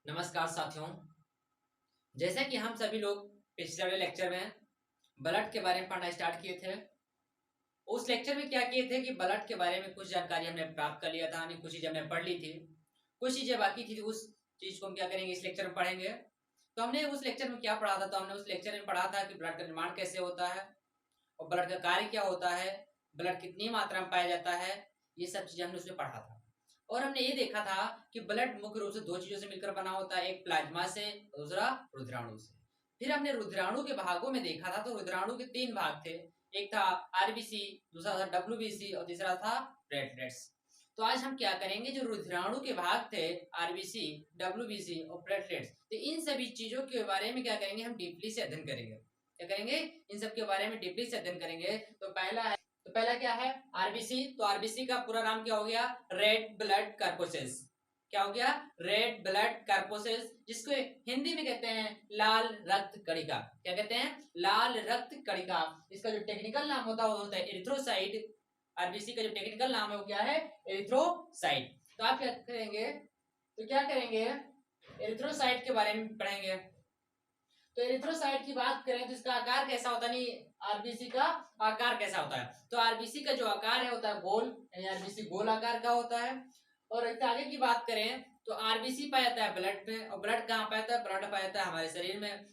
नमस्कार साथियों। जैसा कि हम सभी लोग पिछले वाले लेक्चर में ब्लड के बारे में पढ़ना स्टार्ट किए थे। उस लेक्चर में क्या किए थे कि ब्लड के बारे में कुछ जानकारी हमने प्राप्त कर लिया था, यानी कुछ चीजें हमने पढ़ ली थी, कुछ चीजें बाकी थी। उस चीज को हम क्या करेंगे, इस लेक्चर में पढ़ेंगे। तो हमने उस लेक्चर में क्या पढ़ा था, तो हमने उस लेक्चर में पढ़ा था कि ब्लड का निर्माण कैसे होता है और ब्लड का कार्य क्या होता है, ब्लड कितनी मात्रा में पाया जाता है, ये सब चीजें हमने उसमें पढ़ा था। और हमने ये देखा था कि ब्लड मुख्य रूप से दो चीजों से मिलकर बना होता है, एक प्लाज्मा से, दूसरा रुधिराणु से। फिर हमने रुधिराणु के भागों में देखा था, तो रुधिराणु के तीन भाग थे, एक था आरबीसी, दूसरा था डब्ल्यूबीसी और तीसरा था प्लेटलेट्स। तो आज हम क्या करेंगे, जो रुधिराणु के भाग थे आरबीसी, डब्ल्यूबीसी और प्लेटलेट्स, तो इन सभी चीजों के बारे में क्या करेंगे, हम डीपली से अध्ययन करेंगे। क्या करेंगे, इन सब के बारे में डीपली से अध्ययन करेंगे। तो पहला क्या है, आरबीसी। तो आरबीसी का पूरा नाम क्या हो गया, रेड ब्लड कार्पोसेल्स। क्या हो गया, रेड ब्लड कार्पोसेल्स, जिसको हिंदी में कहते हैं लाल रक्त कणिका। क्या कहते हैं, लाल रक्त कणिका। इसका जो टेक्निकल नाम होता है वो होता है एरिथ्रोसाइट। आरबीसी का जो टेक्निकल नाम है वो क्या है, एरिथ्रोसाइट। तो आप क्या करेंगे, एरिथ्रोसाइट के बारे में पढ़ेंगे। तो एरिथ्रोसाइट की बात करें तो इसका आकार कैसा होता है, नहीं आरबीसी का आकार कैसा होता है। तो आरबीसी का जो आकार है होता है गोल, यानी आरबीसी गोल आकार का होता है। और आगे की बात करें तो आरबीसी पाया जाता है ब्लड में, और ब्लड कहाँ पाया जाता है, ब्लड पाया जाता है हमारे शरीर में।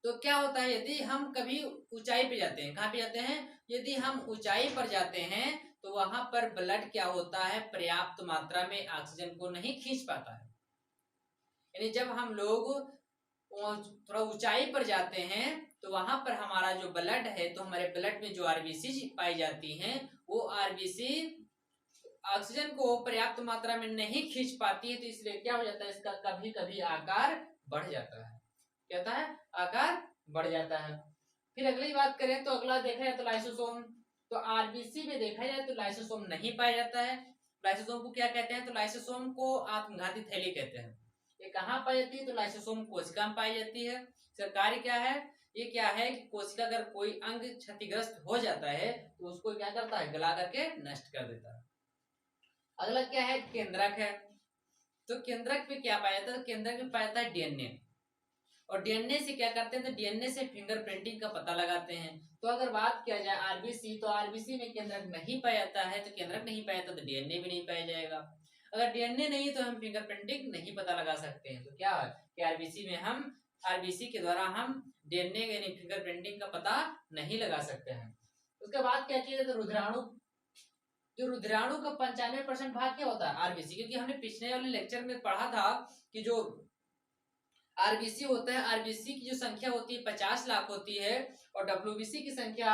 तो क्या होता है, यदि हम कभी ऊंचाई पे जाते हैं, कहाँ पे जाते हैं, यदि हम ऊंचाई पर जाते हैं तो वहां पर ब्लड क्या होता है, पर्याप्त मात्रा में ऑक्सीजन को नहीं खींच पाता है। यानी जब हम लोग थोड़ा ऊंचाई पर जाते हैं तो वहां पर हमारा जो ब्लड है, तो हमारे ब्लड में जो आरबीसी पाई जाती हैं, वो आरबीसी ऑक्सीजन को पर्याप्त मात्रा में नहीं खींच पाती है। तो इसलिए क्या हो जाता है, इसका कभी कभी आकार बढ़ जाता है। क्या होता है, आकार बढ़ जाता है। फिर अगली बात करें तो अगला देखा जाए तो लाइसोसोम। तो आरबीसी में देखा जाए तो लाइसोसोम नहीं पाया जाता है। लाइसोसोम को क्या कहते हैं, तो लाइसोसोम को आत्मघाती थैली कहते हैं। ये कहाँ पाई जाती है, तो लाइसोसोम कोशिका में पाई जाती है। इसका कार्य क्या है, ये क्या है कि कोशिका अगर कोई अंग क्षतिग्रस्त हो जाता है तो उसको क्या करता है, गला करके नष्ट कर देता है। अगला क्या है, केंद्रक है। तो केंद्रक में क्या पाया जाता है, केंद्रक में पाया जाता है डीएनए। और डीएनए से क्या करते हैं, तो डीएनए से फिंगरप्रिंटिंग का पता लगाते हैं। तो अगर बात किया जाए आरबीसी, तो आरबीसी में केंद्रक नहीं पाया जाता है। तो केंद्रक नहीं पाया जाता तो डीएनए भी नहीं पाया जाएगा। अगर डीएनए नहीं तो हम फिंगरप्रिंटिंग नहीं पता लगा सकते हैं। तो क्या है कि आरबीसी में हम, आरबीसी के द्वारा हम डीएनए यानी फिंगरप्रिंटिंग का पता नहीं लगा सकते हैं। उसके बाद क्या किया जाए, तो रुधिराणु। जो रुधिराणु का 95% भाग क्या होता है, आरबीसी। क्योंकि हमने पिछले वाले लेक्चर में पढ़ा था कि जो आरबीसी होता है, आरबीसी की जो संख्या होती है 50 लाख होती है, और डब्ल्यूबीसी की संख्या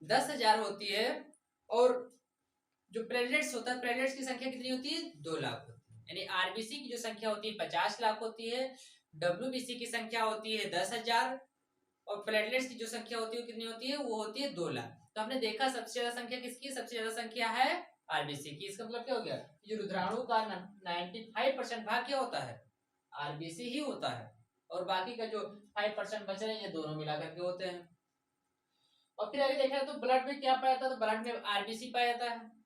10,000 होती है। और जो प्लेटलेट्स होता है, प्लेटलेट्स की संख्या कितनी होती है, 2 लाख होती है। यानी आरबीसी की जो संख्या होती है 50 लाख होती है, डब्ल्यूबीसी की संख्या होती है 10,000, और प्लेटलेट्स की जो संख्या होती है कितनी होती है, वो होती है 2 लाख। तो हमने देखा सबसे ज्यादा संख्या किसकी, सबसे ज्यादा संख्या है आरबीसी की। इसका मतलब क्या हो गया, जो रुधिराणु का 95% भाग क्या होता है, आरबीसी ही होता है। और बाकी का जो 5% बच रहे हैं, ये दोनों मिलाकर के होते हैं। और फिर आगे देखा तो ब्लड में क्या पाया जाता है, तो ब्लड में आरबीसी पाया जाता है।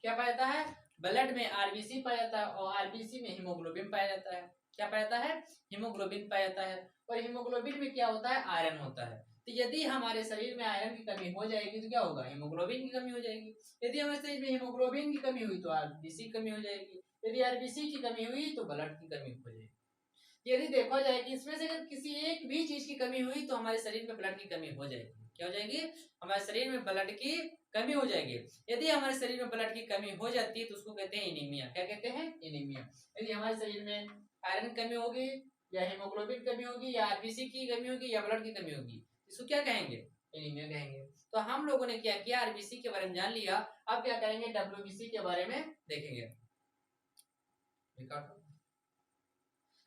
क्या पाया जाता है, ब्लड में आरबीसी पाया जाता है, और आरबीसी में हीमोग्लोबिन पाया जाता है। क्या पाया जाता है, हीमोग्लोबिन पाया जाता है। और हीमोग्लोबिन में क्या होता है, आयरन होता है। तो यदि हमारे शरीर में आयरन की कमी हो जाएगी तो क्या होगा, हीमोग्लोबिन की कमी हो जाएगी। यदि हमारे शरीर में हीमोग्लोबिन की कमी हुई तो आरबीसी की कमी हो जाएगी। यदि आरबीसी की कमी हुई तो ब्लड की कमी हो जाएगी। यदि देखा जाए कि इसमें से अगर किसी एक भी चीज की कमी हुई तो हमारे शरीर में ब्लड की कमी हो जाएगी। क्या हो जाएगी, हमारे शरीर में ब्लड की कमी हो जाएगी। यदि हमारे शरीर में ब्लड की कमी हो जाती है तो उसको कहते हैं एनीमिया। क्या कहते हैं, एनीमिया। यदि हमारे शरीर में आयरन की कमी होगी, या हीमोग्लोबिन कमी होगी, या आरबीसी की कमी होगी, या ब्लड की कमी होगी, इसको क्या कहेंगे, एनीमिया कहेंगे। तो हम लोगों ने क्या किया, आरबीसी के बारे में जान लिया। अब क्या करेंगे, डब्ल्यूबीसी के बारे में देखेंगे।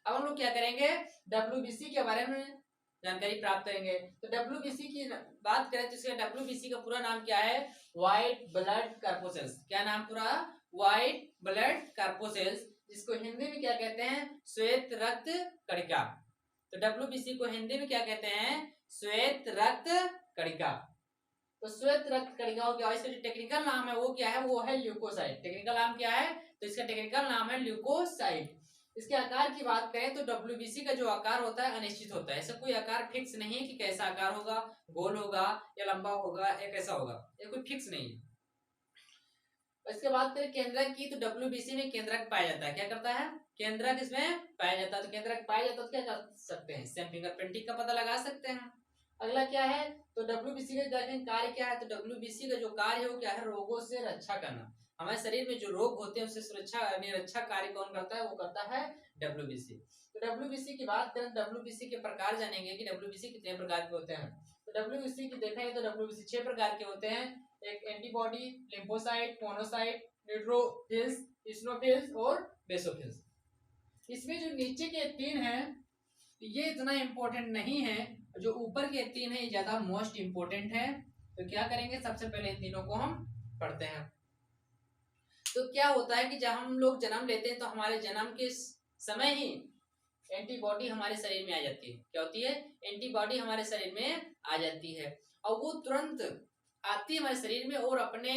अब हम लोग क्या करेंगे, डब्ल्यूबीसी के बारे में जानकारी प्राप्त करेंगे। तो डब्ल्यूबीसी की बात करें तो इसका डब्ल्यूबीसी का पूरा नाम क्या है, व्हाइट ब्लड कार्पोसेल्स। क्या नाम पूरा, व्हाइट ब्लड कार्पोसेल्स, जिसको हिंदी में क्या कहते हैं, श्वेत रक्त कणिका। तो डब्ल्यूबीसी को हिंदी में क्या कहते हैं, श्वेत रक्त कणिका। तो श्वेत रक्त कणिका हो गया। इसका जो टेक्निकल नाम है वो क्या है, वो है ल्यूकोसाइट। टेक्निकल नाम क्या है, तो इसका टेक्निकल नाम है ल्यूकोसाइट। इसके आकार की बात करें तो डब्ल्यूबीसी का जो आकार होता है अनिश्चित होता है। ऐसा कोई आकार फिक्स नहीं है कि कैसा आकार होगा, गोल होगा या लंबा होगा या कैसा होगा, ये कोई फिक्स नहीं है। इसके बाद करें केंद्रक की, तो डब्ल्यूबीसी में केंद्रक पाया जाता है। क्या करता है? केंद्रक इसमें पाया जाता है। तो केंद्रक पाया जाता है तो क्या कर सकते हैं? इससे हम फिंगरप्रिंटिंग का पता लगा सकते हैं। अगला क्या है? तो डब्ल्यूबीसी का कार्य क्या है? तो डब्ल्यूबीसी का जो कार्य है वो क्या है? रोगों से रक्षा करना। हमारे शरीर में जो रोग होते हैं उससे सुरक्षा निरक्षा कार्य कौन करता है? वो करता है डब्ल्यूबीसी। तो डब्ल्यूबीसी की बात करें, डब्ल्यूबीसी के प्रकार जानेंगे कि डब्ल्यूबीसी कितने प्रकार के होते हैं। तो डब्ल्यूबीसी की देखेंगे तो डब्ल्यूबीसी 6 प्रकार के होते हैं। एक एंटीबॉडी, लिम्फोसाइट, मोनोसाइट, न्यूट्रोफिल्स, इस्नोफिल्स और बेसोफिल्स। इसमें जो नीचे के 3 हैं ये इतना इंपॉर्टेंट नहीं है, जो ऊपर के 3 हैं ये ज्यादा मोस्ट इंपॉर्टेंट है। तो क्या करेंगे? सबसे पहले इन तीनों को हम पढ़ते हैं। तो क्या होता है कि जब हम लोग जन्म लेते हैं तो हमारे जन्म के समय ही एंटीबॉडी हमारे शरीर में आ जाती है। क्या होती है? एंटीबॉडी हमारे शरीर में आ जाती है और वो तुरंत आती है हमारे शरीर में और अपने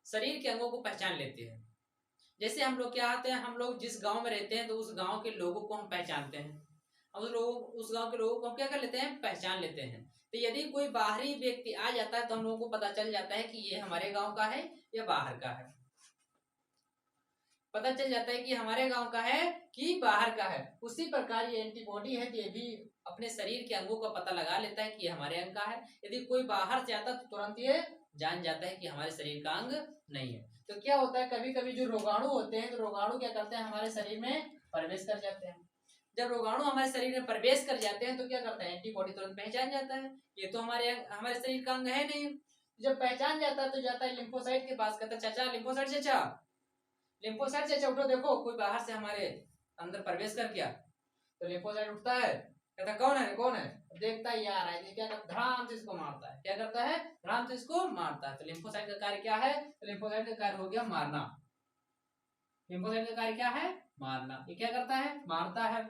शरीर के अंगों को पहचान लेती है। जैसे हम लोग क्या आते हैं, हम लोग जिस गांव में रहते हैं तो उस गांव के लोगों को हम पहचानते हैं। उस गांव के लोगों को हम क्या कर लेते हैं? पहचान लेते हैं। तो यदि कोई बाहरी व्यक्ति आ जाता है तो हम लोगों को पता चल जाता है कि ये हमारे गांव का है या बाहर का है। पता चल जाता है कि हमारे गांव का है कि बाहर का है। उसी प्रकार ये एंटीबॉडी है तो ये भी अपने शरीर के अंगों का पता लगा लेता है कि हमारे अंग का है। यदि कोई बाहर से आता तो तुरंत ये जान जाता है कि हमारे शरीर का अंग नहीं है। तो क्या होता है, कभी कभी जो रोगाणु होते हैं तो रोगाणु क्या करते हैं? हमारे शरीर में प्रवेश कर जाते हैं। जब रोगाणु हमारे शरीर में प्रवेश कर जाते हैं तो क्या करता है? एंटीबॉडी तुरंत पहचान जाता है ये तो हमारे शरीर का अंग है नहीं। जब पहचान जाता है तो जाता है लिम्फोसाइट के पास, कहता है चाचा लिम्फोसाइट चाचा, लिम्फोसाइट चाचा उठो, देखो कोई बाहर से हमारे अंदर प्रवेश कर गया। तो लिम्फोसाइट उठता है, कहता कौन है कौन है, देखता है यार है, क्या करता है? धड़ाम से इसको मारता है। क्या करता है? धड़ाम से इसको मारता है। तो लिम्फोसाइट का कार्य क्या है? तो लिम्फोसाइट का कार्य हो गया मारना। लिम्फोसाइट का कार्य क्या है? मारना। ये क्या करता है? मारता है।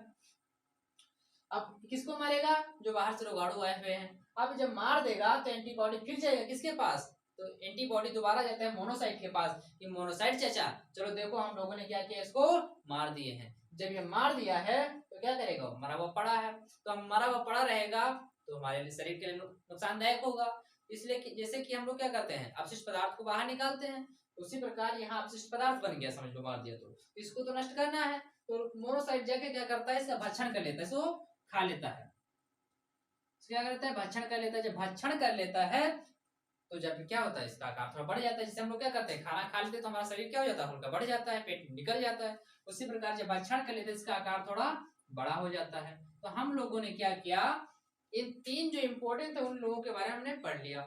अब किसको मारेगा? जो बाहर से रोगाणु आए हुए हैं। अब जब मार देगा तो एंटीबॉडी फिर जाएगा किसके पास? तो एंटीबॉडी दोबारा जाता है मोनोसाइट के पास कि मोनोसाइट चाचा चलो देखो हम लोगों ने क्या किया, इसको मार दिए हैं। जब ये मार दिया है तो क्या करेगा? मरा हुआ पड़ा है, तो हम मरा हुआ पड़ा रहेगा तो हमारे लिए शरीर के लिए नुकसानदायक होगा। इसलिए कि जैसे कि हम लोग क्या करते हैं, अपशिष्ट पदार्थ को बाहर निकालते हैं, उसी प्रकार यहाँ अपशिष्ट पदार्थ बन गया, समझ लो मार दिया तो इसको तो नष्ट करना है। तो मोनोसाइट जाके क्या करता है? इसका भक्षण कर लेता है, इसको खा लेता है। क्या करता है? भक्षण कर लेता है। जब भक्षण कर लेता है तो जब क्या होता है? इसका आकार थोड़ा बढ़ जाता है। जिससे हम लोग क्या करते हैं, खाना खा लेते हैं तो हमारा शरीर क्या हो जाता है? हल्का बढ़ जाता है, पेट निकल जाता है। उसी प्रकार जब भक्षण कर लेते हैं इसका आकार थोड़ा बड़ा हो जाता है। तो हम लोगों ने क्या किया, इन 3 जो इंपॉर्टेंट थे उन लोगों के बारे में हमने पढ़ लिया।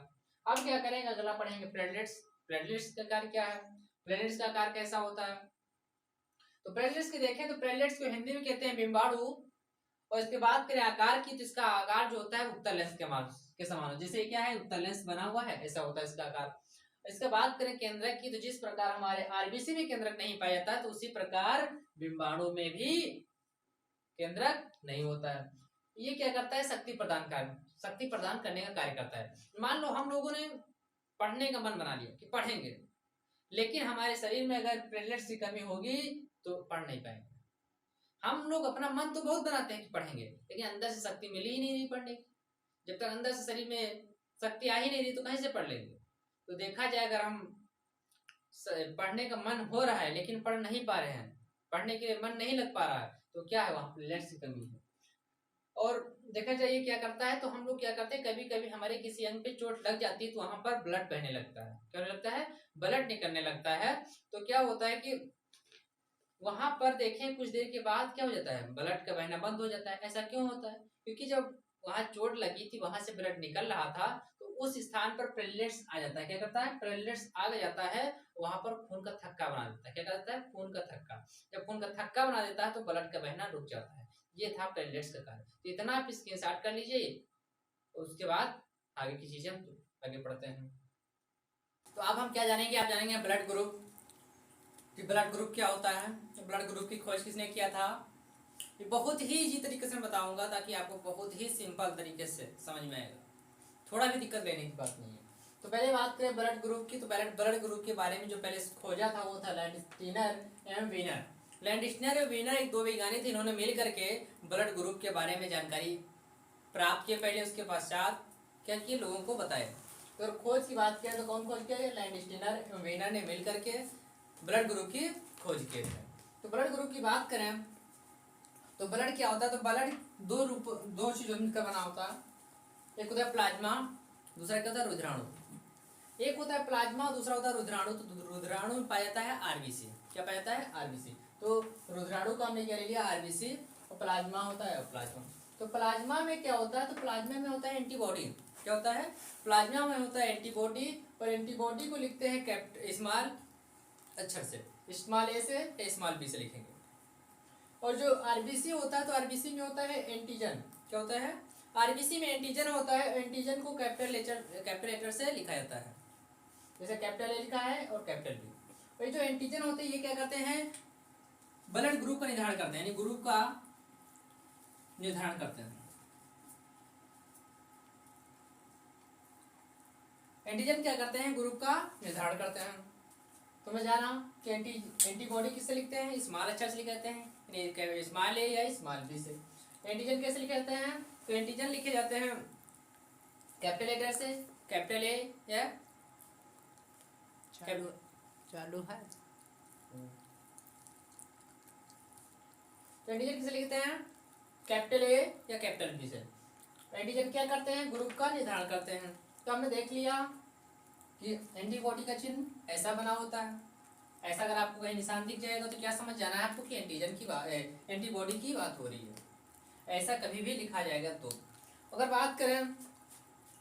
अब क्या करेंगे? अगला पढ़ेंगे प्लेटलेट्स। प्लेटलेट्स का कार्य क्या है? प्लेटलेट्स का आकार कैसा होता है? तो प्लेटलेट्स के देखें तो प्लेटलेट्स को हिंदी में कहते हैं बिम्बाणु। और इसके बाद करें आकार की, तो इसका आकार जो होता है उत्तल लेंस के समान, जैसे क्या है उत्तल लेंस बना हुआ है ऐसा होता है इसका आकार। इसके बाद करें केंद्रक की, तो जिस प्रकार हमारे आरबीसी में केंद्रक नहीं पाया जाता है तो उसी प्रकार बिम्बाणु में भी केंद्रक नहीं होता है। ये क्या करता है? शक्ति प्रदान करने का कार्य करता है। मान लो हम लोगों ने पढ़ने का मन बना लिया कि पढ़ेंगे, लेकिन हमारे शरीर में अगर प्लेटलेट्स की कमी होगी तो पढ़ नहीं पाएंगे। हम लोग अपना मन तो बहुत बनाते हैं कि पढ़ेंगे, लेकिन अंदर से शक्ति मिल ही नहीं रही पढ़ने की। जब तक अंदर से शरीर में शक्ति आ ही नहीं रही तो कहीं से पढ़ लेंगे? तो देखा जाए अगर हम पढ़ने का मन हो रहा है लेकिन पढ़ नहीं पा रहे हैं, पढ़ने के लिए मन नहीं लग पा रहा है, तो क्या है? वहां प्लेटलेट्स की कमी है। और देखा जाए ये क्या करता है, तो हम लोग क्या करते हैं, कभी कभी हमारे किसी अंग पे चोट लग जाती है तो वहां पर ब्लड बहने लगता है। क्या होने लगता है? ब्लड निकलने लगता है। तो क्या होता है कि वहां पर देखें कुछ देर के बाद क्या हो जाता है? ब्लड का बहना बंद हो जाता है। ऐसा क्यों होता है? क्योंकि जब वहां चोट लगी थी वहां से ब्लड निकल रहा था तो उस स्थान पर प्लेटलेट्स आ जाता है। क्या करता है? प्लेटलेट्स आ जाता है, वहां पर खून का थक्का बना देता है। क्या करता है? खून का थक्का। जब खून का थक्का बना देता है तो ब्लड का बहना रुक जाता है। ये था प्लेटलेट्स का कार्य। तो इतना आप स्क्रीनशॉट कर लीजिए, उसके बाद आगे की चीजें हम आगे पढ़ते हैं। तो अब हम क्या जानेंगे? आप जानेंगे ब्लड ग्रुप कि ब्लड ग्रुप क्या होता है। ब्लड ग्रुप की खोज किसने किया था? ये बहुत ही इजी तरीके से बताऊंगा ताकि आपको बहुत ही सिंपल तरीके से समझ में आएगा, थोड़ा भी दिक्कत लेने की बात नहीं है। तो पहले बात करें ब्लड ग्रुप की, तो ब्लड ग्रुप के बारे में जो पहले खोजा था वो था लैंडस्टीनर एवं वीनर। लैंडस्टर और वीनर एक दो वैज्ञानिक थे, इन्होंने मिल करके ब्लड ग्रुप के बारे में जानकारी प्राप्त किए पहले, उसके पश्चात क्या किए, लोगों को बताए। तो खोज की बात किया तो कौन खोज किया, लैंडस्टर एवं वीनर ने मिल करके ब्लड ग्रुप की खोज किए थे। तो ब्लड ग्रुप की बात करें तो ब्लड क्या होता है, तो ब्लड दो चीजों का बना होता है, एक होता है प्लाज्मा, दूसरा क्या होता है रुधिराणु। एक होता है प्लाज्मा और दूसरा होता है रुधिराणु। तो रुधिराणु में पाया जाता है आरबीसी। क्या पाया जाता है, आरबीसी। तो रुधिराणु का हमने क्या ले लिया, आरबीसी, और प्लाज्मा होता है प्लाज्मा। तो प्लाज्मा में क्या होता है, तो प्लाज्मा में होता है एंटीबॉडी। क्या होता है, प्लाज्मा में होता है एंटीबॉडी, और एंटीबॉडी को लिखते हैं स्मॉल अक्षर से, स्मॉल ए से स्मॉल बी से लिखेंगे। और जो आरबीसी होता है, तो आरबीसी में होता है एंटीजन। क्या होता है, आरबीसी में एंटीजन होता है। एंटीजन को कैपिटल लेटर से लिखा जाता है, जैसे कैपिटल ए लिखा है और कैपिटल बी। और ये जो एंटीजन होते हैं ये क्या करते हैं, ब्लड ग्रुप का निर्धारण करते हैं, यानी ग्रुप का निर्धारण करते हैं। एंटीजन क्या करते हैं, ग्रुप का निर्धारण करते हैं। तो मैं जान रहा हूँ कि एंटीबॉडी किससे लिखते हैं, स्मॉल अक्षर से लिखते हैं, स्मॉल ए या स्मॉल बी से। एंटीजन कैसे लिखे जाते हैं, तो एंटीजन लिखे जाते हैं कैपिटल लेटर से, कैपिटल ए या चालू है। तो एंटीजन किसे लिखते हैं, कैपिटल ए या कैपिटल बी से। एंटीजन क्या करते हैं, ग्रुप का निर्धारण करते हैं। तो हमने देख लिया कि एंटीबॉडी का चिन्ह ऐसा बना होता है। ऐसा अगर आपको कहीं निशान दिख जाएगा तो क्या समझ जाना है आपको कि एंटीजन की बात, एंटीबॉडी की बात हो रही है। ऐसा कभी भी लिखा जाएगा। तो अगर बात करें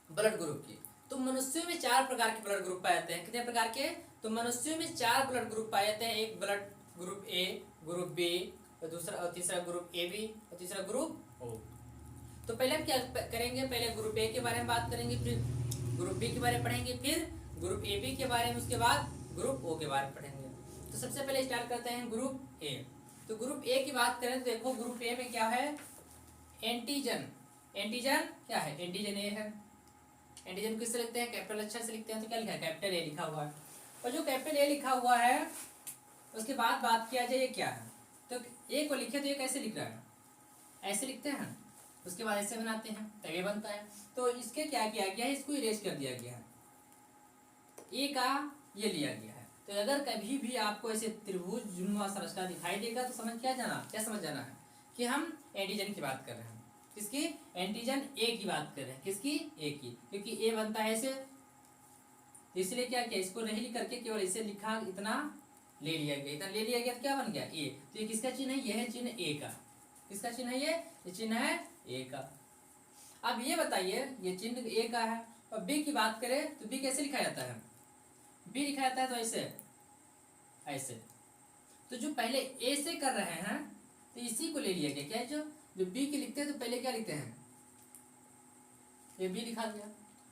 ब्लड ग्रुप की, तो मनुष्यों में 4 प्रकार के ब्लड ग्रुप पाए जाते हैं। कितने प्रकार के, तो मनुष्यों में 4 ब्लड ग्रुप पाए जाते हैं। एक blood group A, group B, और दूसरा और तीसरा ग्रुप ए बी, और तीसरा ग्रुप ओ। तो पहले हम क्या करेंगे, पहले ग्रुप ए के बारे में बात करेंगे, फिर ग्रुप बी के बारे में पढ़ेंगे, फिर ग्रुप ए बी के बारे में, उसके बाद ग्रुप ओ के बारे में पढ़ेंगे। तो सबसे पहले स्टार्ट करते हैं ग्रुप ए। तो ग्रुप ए की बात करें तो देखो ग्रुप ए में क्या है, एंटीजन। एंटीजन क्या है, एंटीजन ए है। एंटीजन किससे लिखते हैं, कैपिटल अक्षर से लिखते हैं। तो क्या लिखा है, कैपिटल ए लिखा हुआ है। और जो कैपिटल ए लिखा हुआ है उसके बाद बात किया जाए ये क्या है, तो ए को लिखे तो ये कैसे लिख रहा है, ऐसे लिखते हैं, उसके बाद ऐसे बनाते हैं तब ये बनता है। तो इसके क्या किया गया है, इसको इरेज कर दिया गया है, ए का ये लिया गया है। तो अगर कभी भी आपको ऐसे त्रिभुज जुम्मा संरचना दिखाई देगा तो क्या समझ जाना है कि हम एंटीजन की बात कर रहे हैं। किसकी, एंटीजन ए की बात कर रहे हैं। किसकी, ए की, क्योंकि ए बनता है ऐसे, इसलिए क्या किया, इसको नहीं लिख करके केवल इसे लिखा, इतना ले लिया गया, इतना ले लिया गया तो क्या बन गया, ए। तो ये किसका चिन्ह है, ये है चिन्ह ए का। किसका चिन्ह है, ये चिन्ह है ए का। अब ये बताइए, ये चिन्ह ए का है। और बी की बात करें तो बी कैसे लिखा जाता है, बी लिखा जाता है तो ऐसे, ऐसे। तो जो पहले ए से कर रहे हैं तो इसी को ले लिया गया। क्या जो बी की लिखते हैं तो पहले क्या लिखते हैं, ये बी लिखा गया।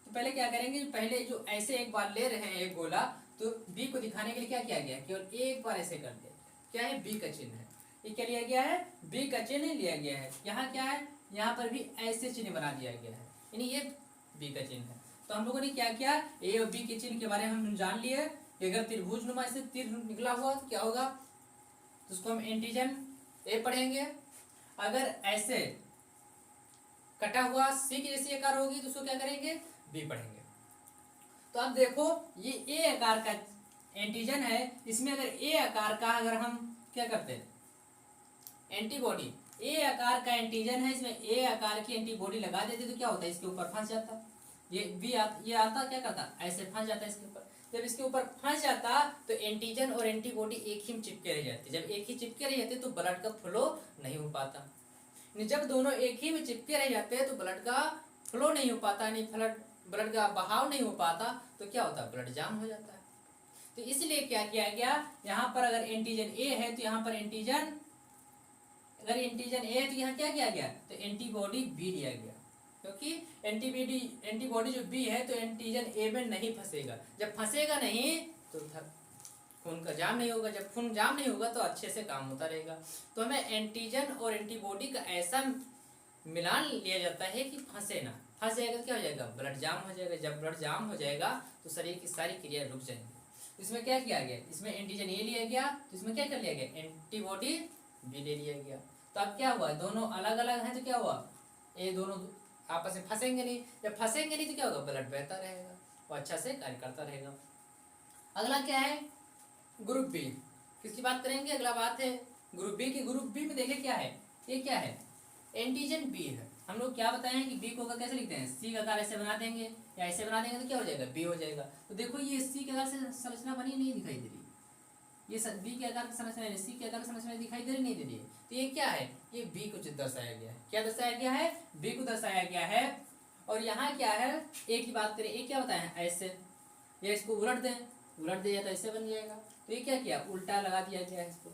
तो पहले क्या करेंगे, पहले जो ऐसे एक बार ले रहे हैं एक गोला, तो बी को दिखाने के लिए क्या किया गया, केवल एक बार ऐसे कर दिया। क्या है, बी का चिन्ह है। ये क्या लिया गया है, बी का चिन्ह लिया गया है। यहाँ क्या है, यहाँ पर भी ऐसे चिन्ह बना दिया गया है, यानी ये बी का चिन्ह है। तो हम लोगों ने क्या किया, ए और बी के चिन्ह के बारे में हम जान लिए कि अगर त्रिभुज नुमा से तीर निकला हुआ तो क्या होगा, तो उसको हम एंटीजन ए पढ़ेंगे। अगर ऐसे कटा हुआ सी की जैसी आकार होगी तो उसको क्या करेंगे, बी पढ़ेंगे। तो अब देखो ये ए आकार का एंटीजन है, इसमें अगर ए आकार का अगर हम क्या करते हैं, एंटीबॉडी, ए आकार का एंटीजन है, इसमें ए आकार की एंटीबॉडी लगा देते तो क्या होता है, इसके ऊपर फंस जाता। ये ये आता क्या करता, ऐसे फंस जाता इसके ऊपर। जब इसके ऊपर फंस जाता तो एंटीजन और एंटीबॉडी एक ही में चिपके रह जाते। जब एक ही चिपके रह जाते तो ब्लड का फ्लो नहीं हो पाता। जब दोनों एक ही में चिपके रह जाते हैं तो ब्लड का फ्लो नहीं हो पाता, नहीं ब्लड का बहाव नहीं हो पाता, तो क्या होता है, ब्लड जाम हो जाता है। तो इसलिए क्या किया गया, यहाँ पर अगर एंटीजन ए है तो यहाँ पर एंटीजन, अगर एंटीजन ए है तो यहाँ क्या किया गया, तो एंटीबॉडी बी लिया गया, क्योंकि एंटीबॉडी जो बी है तो एंटीजन ए में नहीं फंसेगा। जब फंसेगा नहीं तो खून का जाम नहीं होगा, जब खून जाम नहीं होगा तो अच्छे से काम होता रहेगा। तो हमें एंटीजन और एंटीबॉडी का ऐसा मिलान लिया जाता है कि फंसे ना, फंस जाएगा तो क्या हो जाएगा, ब्लड जाम हो जाएगा। जब ब्लड जाम हो जाएगा तो शरीर की सारी क्रिया रुक जाएंगी। इसमें क्या किया गया, इसमें एंटीजन ए लिया गया, तो इसमें क्या कर लिया गया, एंटीबॉडी बी ले लिया गया। तो अब क्या हुआ, दोनों अलग अलग हैं तो क्या हुआ, ये दोनों आपस में फंसेंगे नहीं, जब फंसेंगे नहीं तो क्या होगा, ब्लड बहता रहेगा, वो अच्छा से कार्य करता रहेगा। अगला क्या है, ग्रुप बी, किसकी बात करेंगे, अगला बात है ग्रुप बी की। ग्रुप बी में देखे क्या है, ये क्या है, एंटीजन बी है। हम लोग क्या बताए हैं कि बी को अगर कैसे लिखते हैं, सी का आकार ऐसे बना देंगे या ऐसे बना देंगे तो क्या हो जाएगा, बी हो जाएगा। तो देखो ये सी के आकार से संरचना बनी नहीं दिखाई दे रही, ये बी के आकार की संरचना है, सी के आकार की संरचना दिखाई दे रही नहीं दे रही है। तो ये क्या है, ये बी को दर्शाया गया है, क्या दर्शाया गया है, बी को दर्शाया गया है। और यहाँ क्या है, ए की बात करें, ए क्या होता है ऐसे, ये इसको उलट दें, उलट दिया तो ऐसे बन जाएगा। तो ये क्या किया, उल्टा लगा दिया गया है इसको,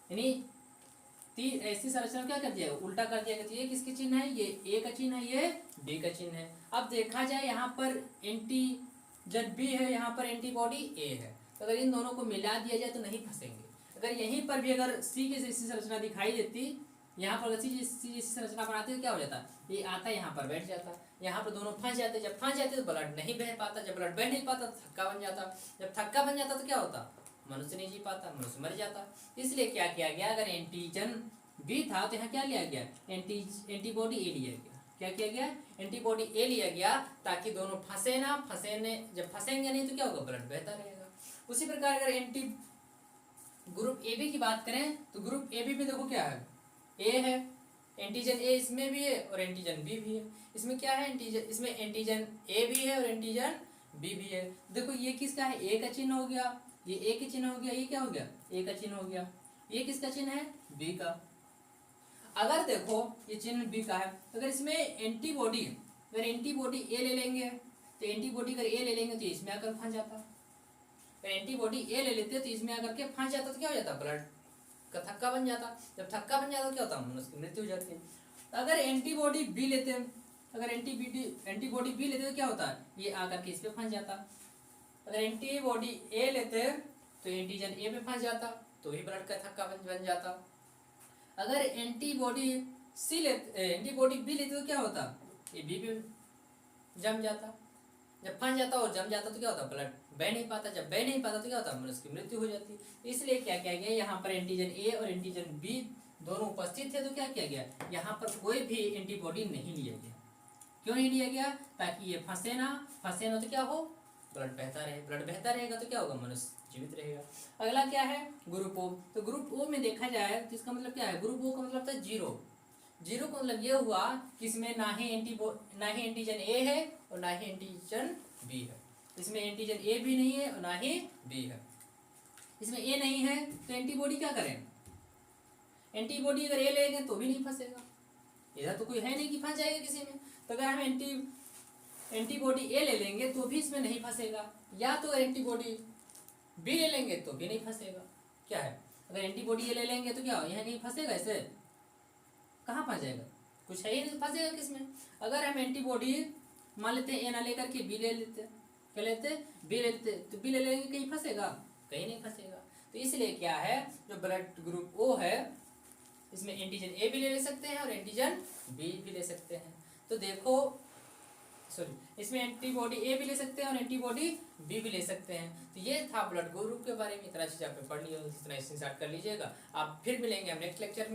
यानी ऐसी संरचना क्या कर दिया, उल्टा कर दिया गया। तो ये किसके चिन्ह है, ये ए का चिन्ह है, ये बी का चिन्ह है। अब देखा जाए यहाँ पर एंटीजन बी है, यहाँ पर एंटीबॉडी ए है, तो अगर इन दोनों को मिला दिया जाए तो नहीं फंसेंगे। अगर यहीं पर भी अगर सी की जैसी संरचना दिखाई देती, यहाँ पर सी जैसी संरचना बनाते तो क्या हो जाता, ये आता यहाँ पर बैठ जाता, यहाँ पर दोनों फंस जाते, जब फंस जाते तो ब्लड नहीं बह पाता, जब ब्लड बह नहीं पाता तो थक्का बन जाता, जब थक्का बन जाता तो क्या होता, मनुष्य नहीं जी पाता, मनुष्य मर जाता। इसलिए क्या किया गया, अगर एंटीजन बी था तो यहाँ क्या लिया गया, एंटीबॉडी ए लिया गया। क्या किया गया, एंटीबॉडी ए लिया गया, ताकि दोनों फंसे ना, जब फंसेंगे नहीं तो क्या होगा, ब्लड बहता रहेगा। उसी प्रकार अगर एंटी ग्रुप ए बी की बात करें तो ग्रुप ए बी में देखो क्या है, ए है, एंटीजन ए इसमें भी है और एंटीजन बी भी है। इसमें क्या है, एंटीजन, इसमें एंटीजन ए भी है और एंटीजन बी भी है। देखो ये किसका है, ए का चिन्ह हो गया, ये ए का चिन्ह हो गया, ये क्या हो गया, ए का चिन्ह हो गया। ये किसका चिन्ह है, बी का। अगर देखो ये चिन्ह बी का है, अगर इसमें एंटीबॉडी, अगर एंटीबॉडी ए ले लेंगे तो एंटीबॉडी अगर ए ले लेंगे तो इसमें आकर फंस जाता, तो एंटीबॉडी ए ले लेते तो इसमें आकर के फंस जाता तो क्या हो जाता, ब्लड का थक्का बन जाता, जब थक्का बन जाता तो क्या होता, उसकी मृत्यु हो जाती है। अगर एंटीबॉडी बी लेते, अगर एंटीबॉडी बी लेते तो क्या होता, ये आकर के इस पे फंस जाता। अगर एंटीबॉडी ए लेते तो एंटीजन ए पे फंस जाता, तो ही ब्लड का थक्का बन जाता। अगर एंटीबॉडी सी लेते, एंटीबॉडी बी लेते तो क्या होता, ये बी पे जम जाता, जब फंस जाता और जम जाता तो क्या होता, ब्लड बह नहीं पाता, जब बह नहीं पाता तो क्या होता, उसकी मृत्यु हो जाती। इसलिए क्या किया गया, यहाँ पर एंटीजन ए और एंटीजन बी दोनों उपस्थित थे, तो क्या किया गया, यहाँ पर कोई भी एंटीबॉडी नहीं लिया गया। क्यों नहीं लिया गया, ताकि ये फंसे ना तो क्या हो, ब्लड बहता रहे, ब्लड बहता रहेगा तो क्या होगा, मनुष्य जीवित रहेगा। अगला क्या है, ग्रुप ओ। तो ग्रुप ओ में देखा जाए तो इसका मतलब क्या है, ग्रुप ओ का मतलब था जीरो। जीरो का मतलब ये हुआ कि इसमें ना ही एंटीजन ए है और ना ही एंटीजन बी है, इसमें एंटीजन ए भी नहीं है और ना ही बी है। इसमें ए नहीं है तो एंटीबॉडी क्या करें, एंटीबॉडी अगर ए लेंगे तो भी नहीं फंसेगा, इधर तो कोई है नहीं कि फंस जाएगा किसी में। तो अगर हम एंटीबॉडी ए ले लेंगे तो भी इसमें नहीं फंसेगा, या तो एंटीबॉडी बी ले लेंगे तो भी नहीं फंसेगा। क्या है, अगर एंटीबॉडी ए ले लेंगे तो क्या यहाँ नहीं फंसेगा, ऐसे कहाँ फंस जाएगा, कुछ है ही नहीं, फंसेगा किसमें। अगर हम एंटीबॉडी मान लेते हैं ए ना लेकर के बी ले लेते, क्या लेते, बी ले लेते, तो बी ले लेंगे कहीं फंसेगा, कहीं नहीं फंसेगा। तो इसलिए क्या है, जो ब्लड ग्रुप ओ है इसमें एंटीजन ए भी ले सकते हैं और एंटीजन बी भी ले सकते हैं। तो देखो सॉरी, इसमें एंटीबॉडी ए भी ले सकते हैं और एंटीबॉडी बी भी ले सकते हैं। तो ये था ब्लड ग्रुप के बारे में, इतना चीज आप पढ़ लिया, इतना स्क्रीनशॉट कर लीजिएगा। आप फिर मिलेंगे हम नेक्स्ट लेक्चर में।